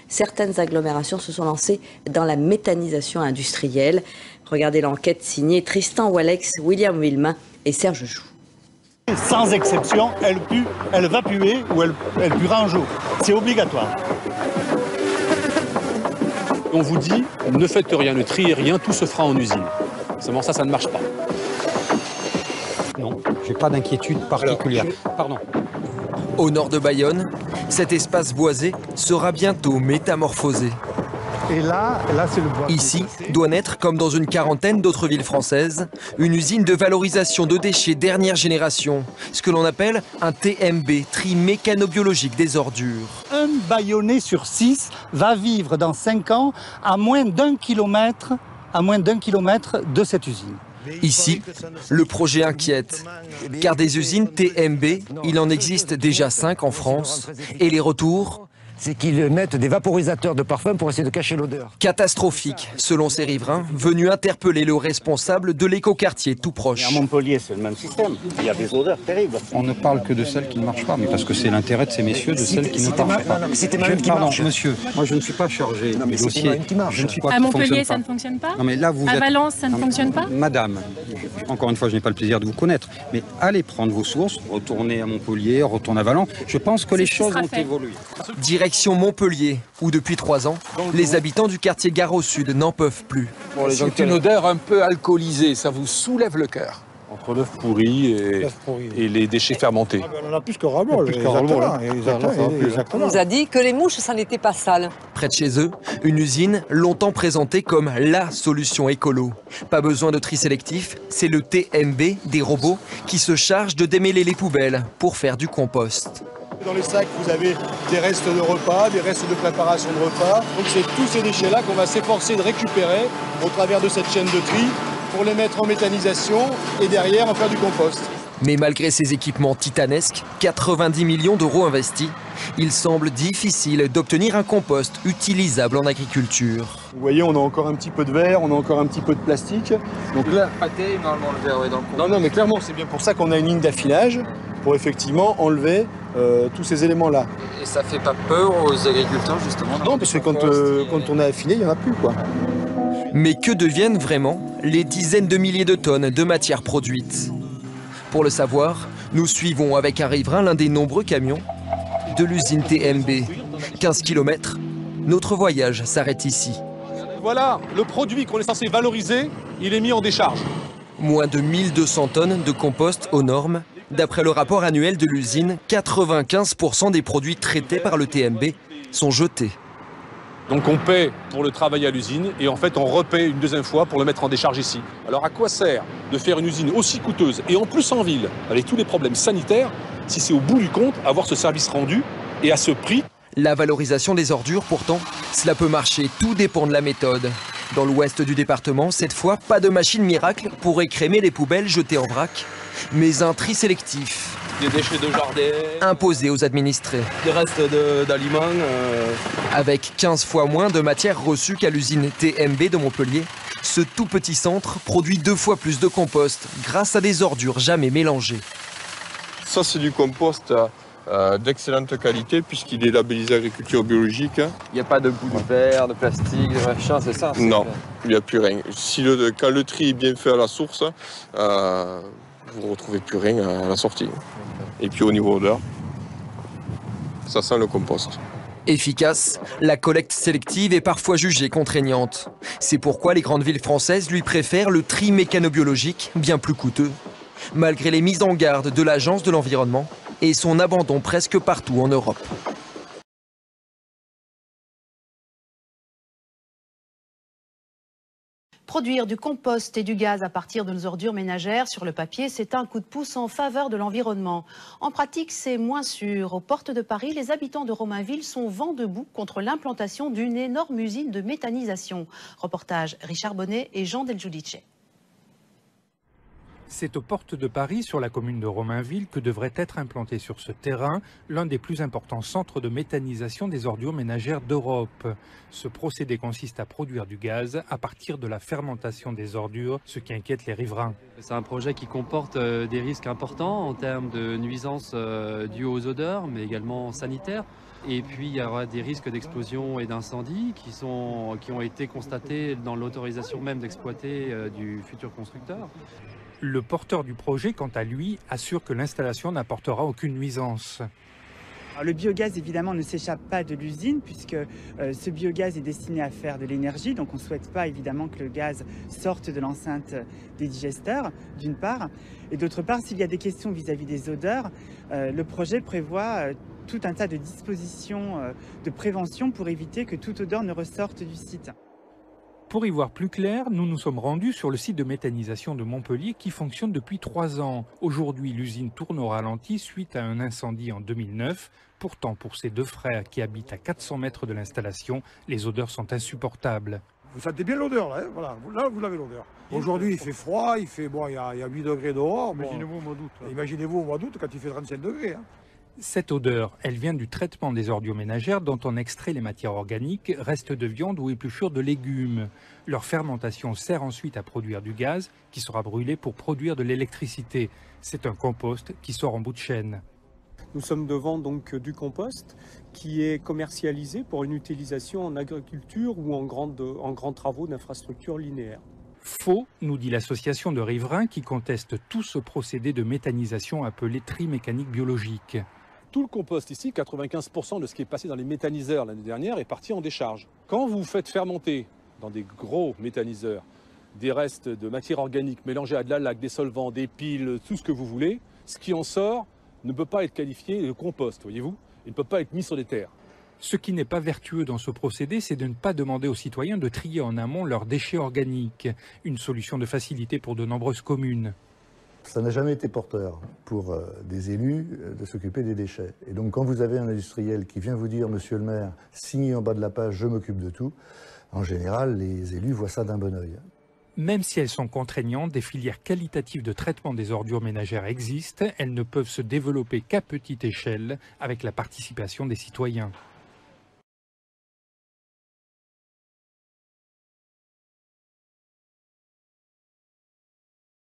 certaines agglomérations se sont lancées dans la méthanisation industrielle. Regardez l'enquête signée Tristan Walex, William Villemain et Serge Joux. Sans exception, elle va puer ou elle puera un jour. C'est obligatoire. On vous dit, ne faites rien, ne triez rien, tout se fera en usine. Seulement ça ne marche pas. Non, j'ai pas d'inquiétude particulière. Pardon. Au nord de Bayonne, cet espace boisé sera bientôt métamorphosé. Et là c'est le bois. Ici, doit naître, comme dans une quarantaine d'autres villes françaises, une usine de valorisation de déchets dernière génération, ce que l'on appelle un TMB, tri mécanobiologique des ordures. Un Bayonnais sur 6 va vivre dans 5 ans à moins d'un kilomètre de cette usine. Ici, le projet inquiète, car des usines TMB, il en existe déjà 5 en France, et les retours, c'est qu'ils mettent des vaporisateurs de parfum pour essayer de cacher l'odeur. Catastrophique, selon ces riverains, venus interpeller le responsable de l'écoquartier tout proche. À Montpellier, c'est le même système. Il y a des odeurs terribles. On ne parle que de celles qui ne marchent pas, mais parce que c'est l'intérêt de ces messieurs, de celles qui ne marchent pas. Pardon, monsieur, moi je ne suis pas chargé des dossiers. Je ne suis pas à Montpellier, ça ne fonctionne pas. Non, mais là, vous à êtes... Valence, ça ne fonctionne pas. Madame, encore une fois, je n'ai pas le plaisir de vous connaître, mais allez prendre vos sources, retournez à Montpellier, retournez à Valence. Je pense que les choses ont évolué. Direction Montpellier, où depuis 3 ans, les habitants du quartier Gare au Sud n'en peuvent plus. C'est une odeur un peu alcoolisée, ça vous soulève le cœur. Entre l'œuf pourri et les déchets fermentés. On a plus que ras-le-bol. On nous a dit que les mouches, ça n'était pas sale. Près de chez eux, une usine longtemps présentée comme la solution écolo. Pas besoin de tri sélectif, c'est le TMB des robots qui se chargent de démêler les poubelles pour faire du compost. Dans les sacs, vous avez des restes de repas, des restes de préparation de repas. Donc c'est tous ces déchets-là qu'on va s'efforcer de récupérer au travers de cette chaîne de tri pour les mettre en méthanisation et derrière en faire du compost. Mais malgré ces équipements titanesques, 90 millions d'euros investis, il semble difficile d'obtenir un compost utilisable en agriculture. Vous voyez, on a encore un petit peu de verre, on a encore un petit peu de plastique. Donc là, normalement le verre est dans le compost. non, mais clairement, c'est bien pour ça qu'on a une ligne d'affinage pour effectivement enlever tous ces éléments-là. Et ça fait pas peur aux agriculteurs justement? Non, parce que quand on a affiné, il n'y en a plus, quoi. Mais que deviennent vraiment les dizaines de milliers de tonnes de matières produites? Pour le savoir, nous suivons avec un riverain l'un des nombreux camions de l'usine TMB. 15 km, notre voyage s'arrête ici. Voilà, le produit qu'on est censé valoriser, il est mis en décharge. Moins de 1200 tonnes de compost aux normes. D'après le rapport annuel de l'usine, 95% des produits traités par le TMB sont jetés. Donc on paie pour le travail à l'usine et en fait on repaie une deuxième fois pour le mettre en décharge ici. Alors à quoi sert de faire une usine aussi coûteuse et en plus en ville, avec tous les problèmes sanitaires, si c'est au bout du compte avoir ce service rendu et à ce prix? La valorisation des ordures, pourtant, cela peut marcher, tout dépend de la méthode. Dans l'ouest du département, cette fois, pas de machine miracle pour écrémer les poubelles jetées en vrac, mais un tri sélectif. Des déchets de jardin. Imposé aux administrés. Des restes d'aliments. Avec 15 fois moins de matière reçue qu'à l'usine TMB de Montpellier, ce tout petit centre produit 2 fois plus de compost grâce à des ordures jamais mélangées. Ça, c'est du compost d'excellente qualité puisqu'il est labellisé agriculture biologique. Il n'y a pas de bout de verre, de plastique, de machin, c'est ça? Non, il n'y a plus rien. Quand le tri est bien fait à la source, vous ne retrouvez plus rien à la sortie. Et puis au niveau odeur, ça sent le compost. Efficace, la collecte sélective est parfois jugée contraignante. C'est pourquoi les grandes villes françaises lui préfèrent le tri mécanobiologique, bien plus coûteux. Malgré les mises en garde de l'Agence de l'environnement et son abandon presque partout en Europe. Produire du compost et du gaz à partir de nos ordures ménagères, sur le papier, c'est un coup de pouce en faveur de l'environnement. En pratique, c'est moins sûr. Aux portes de Paris, les habitants de Romainville sont vent debout contre l'implantation d'une énorme usine de méthanisation. Reportage Richard Bonnet et Jean Del Giudice. C'est aux portes de Paris, sur la commune de Romainville, que devrait être implanté sur ce terrain l'un des plus importants centres de méthanisation des ordures ménagères d'Europe. Ce procédé consiste à produire du gaz à partir de la fermentation des ordures, ce qui inquiète les riverains. C'est un projet qui comporte des risques importants en termes de nuisances dues aux odeurs, mais également sanitaires. Et puis il y aura des risques d'explosion et d'incendie qui ont été constatés dans l'autorisation même d'exploiter du futur constructeur. Le porteur du projet, quant à lui, assure que l'installation n'apportera aucune nuisance. Alors, le biogaz, évidemment, ne s'échappe pas de l'usine puisque ce biogaz est destiné à faire de l'énergie. Donc, on ne souhaite pas, évidemment, que le gaz sorte de l'enceinte des digesteurs, d'une part. Et d'autre part, s'il y a des questions vis-à-vis des odeurs, le projet prévoit tout un tas de dispositions de prévention pour éviter que toute odeur ne ressorte du site. Pour y voir plus clair, nous nous sommes rendus sur le site de méthanisation de Montpellier qui fonctionne depuis 3 ans. Aujourd'hui, l'usine tourne au ralenti suite à un incendie en 2009. Pourtant, pour ces 2 frères qui habitent à 400 mètres de l'installation, les odeurs sont insupportables. Vous sentez bien l'odeur, là, hein, voilà. Là, vous l'avez l'odeur. Aujourd'hui, il fait froid, il y a 8 degrés dehors. Imaginez-vous au mois d'août. Imaginez-vous au mois d'août quand il fait 35 degrés. Hein. Cette odeur, elle vient du traitement des ordures ménagères dont on extrait les matières organiques, restes de viande ou épluchures de légumes. Leur fermentation sert ensuite à produire du gaz qui sera brûlé pour produire de l'électricité. C'est un compost qui sort en bout de chaîne. Nous sommes devant donc du compost qui est commercialisé pour une utilisation en agriculture ou en grands travaux d'infrastructures linéaires. Faux, nous dit l'association de riverains qui conteste tout ce procédé de méthanisation appelé tri-mécanique biologique. Tout le compost ici, 95% de ce qui est passé dans les méthaniseurs l'année dernière est parti en décharge. Quand vous faites fermenter dans des gros méthaniseurs des restes de matière organique mélangés à de la laque, des solvants, des piles, tout ce que vous voulez, ce qui en sort ne peut pas être qualifié de compost, voyez-vous. Il ne peut pas être mis sur des terres. Ce qui n'est pas vertueux dans ce procédé, c'est de ne pas demander aux citoyens de trier en amont leurs déchets organiques. Une solution de facilité pour de nombreuses communes. Ça n'a jamais été porteur pour des élus de s'occuper des déchets. Et donc quand vous avez un industriel qui vient vous dire « Monsieur le maire, signez en bas de la page, je m'occupe de tout », en général, les élus voient ça d'un bon œil. Même si elles sont contraignantes, des filières qualitatives de traitement des ordures ménagères existent. Elles ne peuvent se développer qu'à petite échelle avec la participation des citoyens.